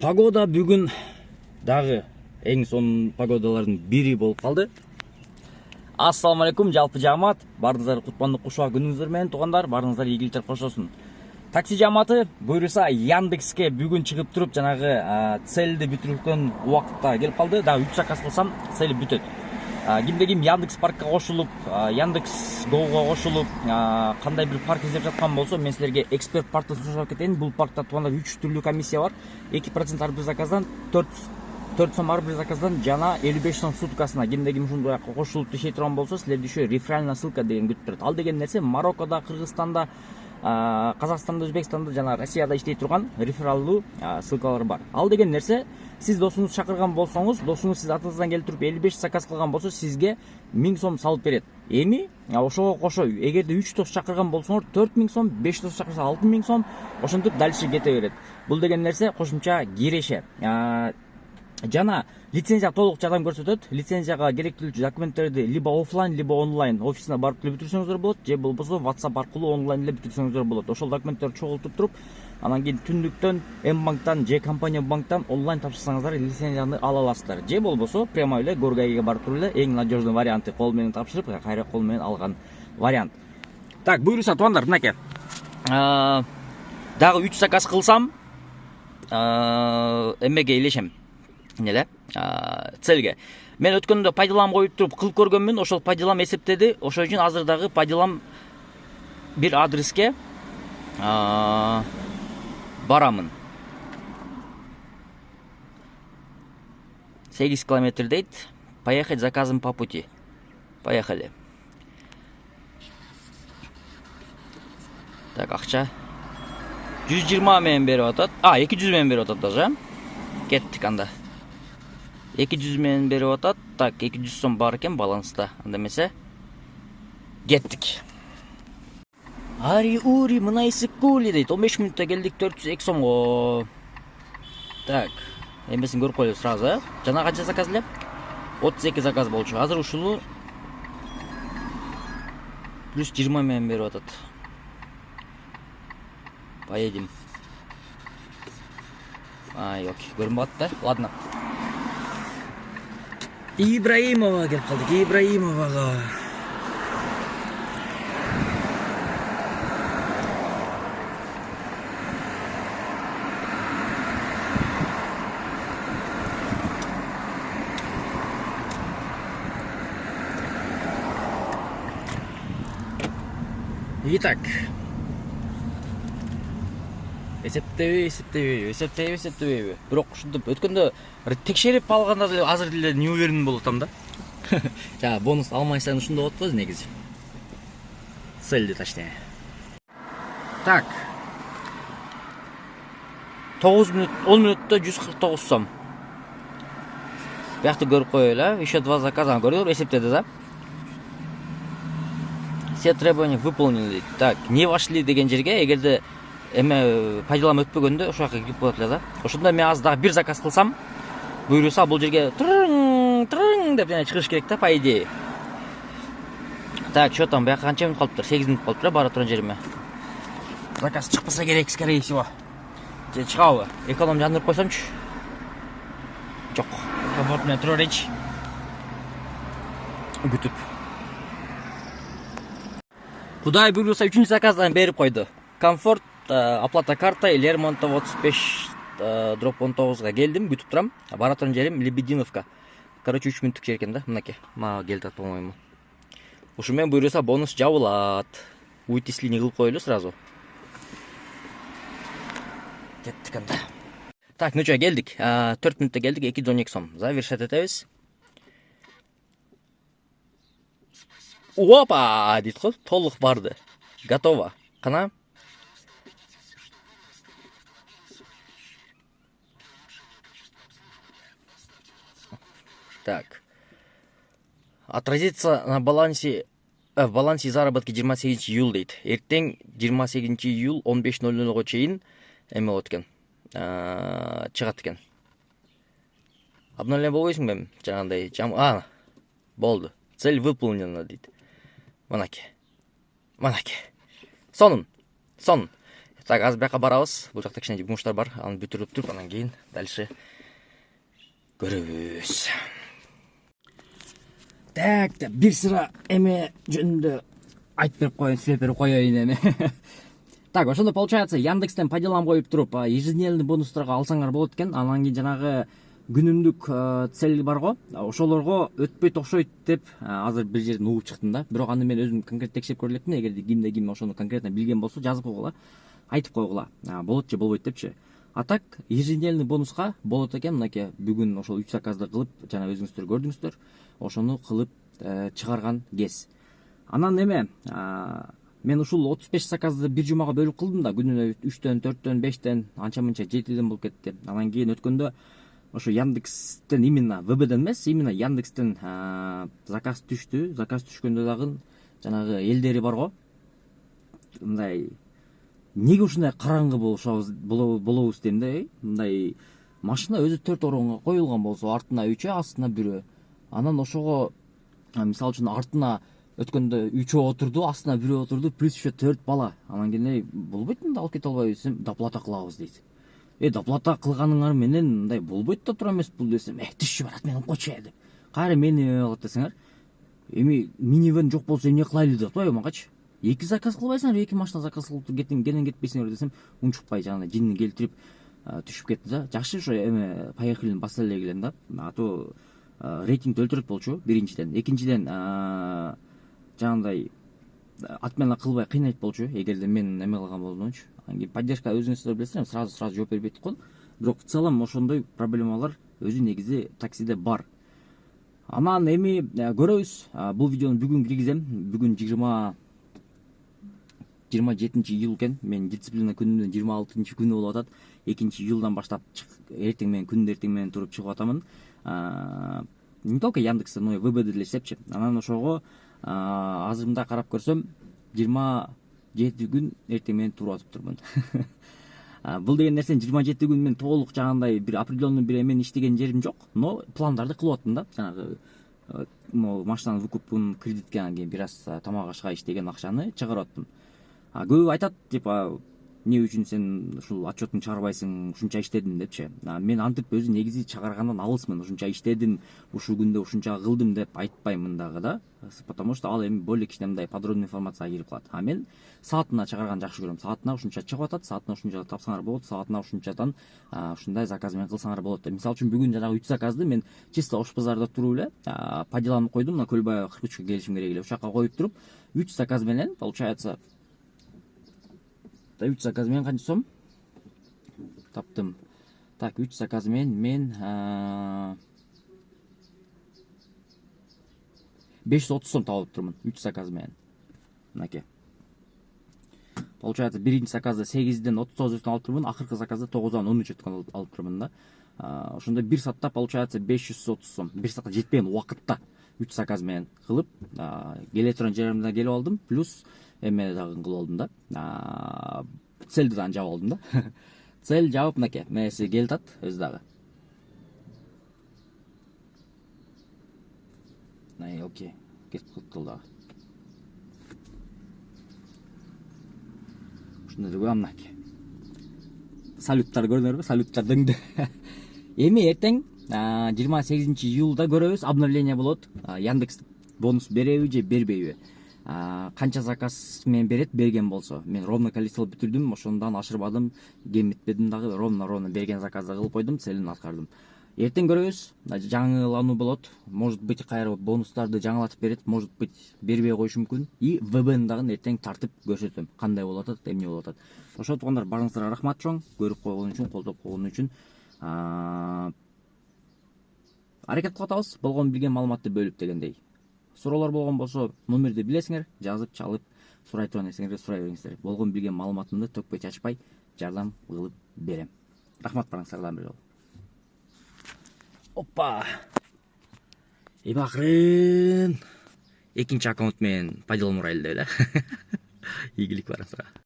Погода бүгүн дагы эң сонун погодалардын бири болуп калды. Ассаламу алейкум, жалпы жамаат. Баарыңыздар кутмандык кушуа күнүңүздөр менен туугандар, баарыңыздар ийгиликтер кошосун. Такси жамааты буюрса Яндекске бүгүн чыгып туруп жанагы цельди бүтүрүлгөн убакытта келип калды. Дагы 3 заказ кылсам цели бүтөт. Кимде ким Яндекс паркка кошулуп, Яндекс Го'га кошулуп, кандай бир парк издеп жаткан болсо, мен силерге эксперт парктан сунуштап кетейин. Бул паркта туугандар 3 түрлүү комиссия бар. 2% ар бир заказдан, 4 сом ар бир заказдан жана 55 сом суткасына. Кимде ким ушундай кошулуп иштей турган болсо, силерди ушо реферальная ссылка деген күтүп турат. Ал деген нерсе Мароккодо, Кыргызстанда, Казакстанда, Өзбекстанда жана Россияда иштей турган рефералдуу ссылкалар бар. Ал деген нерсе сиз досуңузду чакырган болсоңуз, досуңуз сиз атыңыздан келип туруп 55 заказ кылган болсо, сизге 1000 сом салып берет. Эми ошого кошо эгерде 3 дос чакырган болсоңор 4000 сом, 5 дос чакырса 6000 сом, ошентип дальше кете берет. Бул деген нерсе кошумча киреше. Жана лицензия толук жардам көрсөтөт. Лицензияга керектүү документтерди либо офлайн, либо онлайн офисине барып бүтүрсөңүздөр болот, же болбосо WhatsApp аркылуу онлайн эле бүтүрсөңүздөр болот. Ошол документтерди чогултуп туруп, анан кийин түндүктөн М-банктан же компания банктан онлайн тапшырсаңыздар лицензияны ала аласыздар. Же болбосо прямо эле Горгайга барып туруп эле эң надежный варианты кол менен тапшырып, кайра кол менен алган вариант. Так, буюрса туугандар, мынакей. Дагы 3 заказ кылсам, эмеге илешем. Неле? Цельге. Мен өткөндө пайдалам коюп туруп кылып көргөнмүн, ошол пайдалам эсептеди. Ошол үчүн азыр дагы пайдалам бир адреске барамын. 8 километр дейт. Поехать заказом по пути. Поехали. Так, акча 120 менен берип атат. 200 менен берип атат даже. Кеттик анда. 200 менен берип атат. Так, 200 сом бар экен баланста. Анда эмесе кеттик. Ари ури мынайсы кули дейт. 15 мүнөттө келдик, 402 сомго. Так, эмесин көрүп коелу сразу, Жана канча заказ эле? 32 заказ болчу. Азыр ушуну плюс 20 менен берип атат. Поедем. Yok, көрүнбөт да. Ладно. Ибраимова келип калдык. Ибраимовага. Итак, эсептейби. Бирок ушинтип өткөндө текшерип алганда деле азыр деле не уверен болуп атам да. Жа бонус алмайсаң ушундай болот го негизи. Цельди точнее. Так. 9 мүнөт, 10 мүнөттө 149 сом. Биякты көрүп коелу, еще 2 заказа көрдүңөр, эсептеди да. Все требования выполнены. Так, не вошли деген жерге эгерде эме пайдалам өтпөгөндө ошол жака кирип коет эле да. Ошондо мен азыр дагы 1 заказ кылсам, буйруса бул жерге трың деп жана чыгыш керек да, по идее. Так, что там, бияка канча мүнөт калыптыр? 8 мүнөт калыптыр бара турган жериме. Заказ чыкпаса керек, скорее всего. Же чыгабы? Эконом жандырып койсомчу. Жок, комфорт менен тура берейинчи. Күтүп. Кудай буйруса 3-чү заказдан берип койду. Комфорт, оплата картой, Лермонтов 35/19га келдим, күтүп турам. Бара турган жерим Лебединовка. Короче, 3 мүнөттүк жер экен да, мынакей. Мага келди, по-моему. Ушу менен буйруса бонус жабылат. Вычисление кылып коелу сразу. Кеттик анда. Так, ну чо, келдик. 4 мүнөттө келдик, 212 сом. Завершать этебиз. Опа, дейт го, толук барды. Готово. Кана? Так. Отразится на балансе в балансе заработки 28 июль дейт. Эртең 28 июль 15:00го чейин эме болот экен. Чыгат экен. Обновление болбойсуңбу эми? Жагандай болду. Цель выполнена дейт. Манакей. Сонун. Так, азыр бияка барабыз. Бул жакта кичине жумуштар бар. Аны бүтүрүп туруп, анан кийин дальше көрөбүз. Так, бир sıra эме жөнүндө айтып берип коеюн, сүйлөп берип коеюн эми. Так, ошондо получается Яндекстен пайдаланып коюп туруп, ежедневный бонустарга алсаңар болот экен. Анан кийин жанагы күнүмдүк цель бар го, ошолорго өтпөйт окшойт деп азыр бир жерден угуп чыктым да. Бирок аны мен өзүм конкрет текшерип көрө элекмин. Эгерде ким ошону конкретно билген болсо, жазып койгула, айтып койгула. Болот же болбойт депчи. А так, ежедневный бонуска болот экен. Мынакей бүгүн ошол 3 заказды кылып, жана өзүңүздөр көрдүңүздөр. Ошону кылып чыгарган кез. Анан эме, мен ушул 35 заказды бир жумага бөлүп кылдым да, күнүнө 3төн, 4төн, 5тен, анча-мынча 7ден болуп кетти. Анан кийин өткөндө ошо Яндекстен именно ВБден эмес, именно Яндекстен заказ түштү. Заказ түшкөндө дагы жанагы элдери бар го. Мындай неге ушундай караңгы болобуз дейм да, мындай машина өзү 4 орунга коюлган болсо, артына 3, астына 1. Анан ошого мисалы үчүн артына өткөндө 3 отурду, астына 1 отурду, плюс еще 4 бала. Анан кийин болбойт мында алып кете албайбыз десем, доплата кылабыз дейт. Доплата кылганыңар менен мындай болбойт да тура эмес бул десем, түшүп барат, мен койчу деп. Кайра мени алат десеңер, эми минивэн жок болсо эмне кылайлы деп атпайбы магачы. 2 заказ кылбайсыңар, 2 машина заказ кылып кенен кетпейсиңер десем, унчукпай жана жинни келтирип түшүп кетти да. Жакшы ошо эме поехали баса эле келем да. А то рейтинг өлтүрөт болчу, биринчиден. Экинчиден жандай отмена кылбай кыйнайт болчу, эгерде мен эме кылган болсомчу. Поддержка өзүңүздөр билесиңер, сразу жооп бербейт экен. Бирок в целом ошондой проблемалар өзү негизи таксиде бар. Анан эми көрөбүз. Бул видеону бүгүн киргизем. Бүгүн 27-июл экен. Мен дисциплина күнүнүн 26-күнү болуп атат. 2-июлдан баштап эртең менен, күндүн эртең менен туруп чыгып атамын. Не только Яндекс, но и ВБ деле иштепчи. Анан ошого азыр мындай карап көрсөм, 27 күн эртең менен туруп атыптырмын. Бул деген нерсени 27 күн мен толук жагандай бир определенный бир эмени иштеген жерим жок, но пландарды кылып аттым да. Жанагы машинанын выкупун, кредитке, анан кийин бир аз тамак ашка иштеген акчаны чыгарып аттым. Көбү айтат, типа, эмне үчүн сен ушул отчетун чыгарбайсың, ушунча иштедим депчи. Мен антип өзү негизи чыгаргандан алысмын. Ушунча иштедим, ушул күндө ушунча кылдым деп айтпаймын дагы да. Потому что ал эми более кичине мындай подробный информацияга кирип калат. Мен саатына чыгарган жакшы көрөм. Саатына ушунча чыгып атат, саатына ушунча тапсаңар болот, саатына ушунчадан ушундай заказ менен кылсаңар болот деп. Мисалы үчүн бүгүн жанагы 3 заказды мен чисто Ош базарда туруп эле пайдаланып койдум. Мына Көлбаева 43-кө келишим керек эле. Ушул жака коюп туруп, 3 заказ менен получается 3 заказ менен канча сом таптым. Так, 3 заказ менен мен 530 сом табып турмун 3 заказ менен. Мынакей. Получается, биринчи заказды 8ден 39 өтүн алып турмун, акыркы заказды 9дан 13 өтүн алып турмун да. Ошондо 1 саатта получается 530 сом. 1 саатка жетпеген убакытта 3 заказ менен кылып, келе турган жеримде келип алдым, плюс эме дагы кылып алдым да. Цельди дагы жаап алдым да. Цель жаап, мынакей, мээси келип атат өзү дагы. Окей, кетип калды дагы. Ушундай жүргөн мынакей. Салюттар көрдүңөрбү? Салюттар дөңдү. Эми эртең 28-июлда көрөбүз, обновление болот. Яндекс бонус береби же бербейби? Канча заказ менен берет, берген болсо. Мен ровно количество бүтүрдүм, ошондон ашырбадым, кемитпедим дагы, ровно берген заказды кылып койдум, целин аткардым. Эртең көрөбүз, жаңылануу болот. Может быть, кайра бонустарды жаңылатып берет, может быть, бербей коюшу мүмкүн. И ВБны дагы эртең тартып көрсөтөм, кандай болуп атат, эмне болуп атат. Ошо туугандар, барыңыздарга рахмат чоң, көрүп койгон үчүн, колдоп койгон үчүн. Аракет кылып атабыз, болгон билген маалыматты бөлүп дегендей. Суроолор болгон болсо, номерди билесиңер, жазып, чалып, сурай турган нерсеңерди сурай бериңиздер. Болгон билген маалыматымды төкпөй чачпай, жардам кылып берем. Рахмат барыңыздарга бир жолу. Опа! Эми акырын экинчи аккаунт менен пайдаланып урайлы деп эле. Ийгилик барыңыздарга.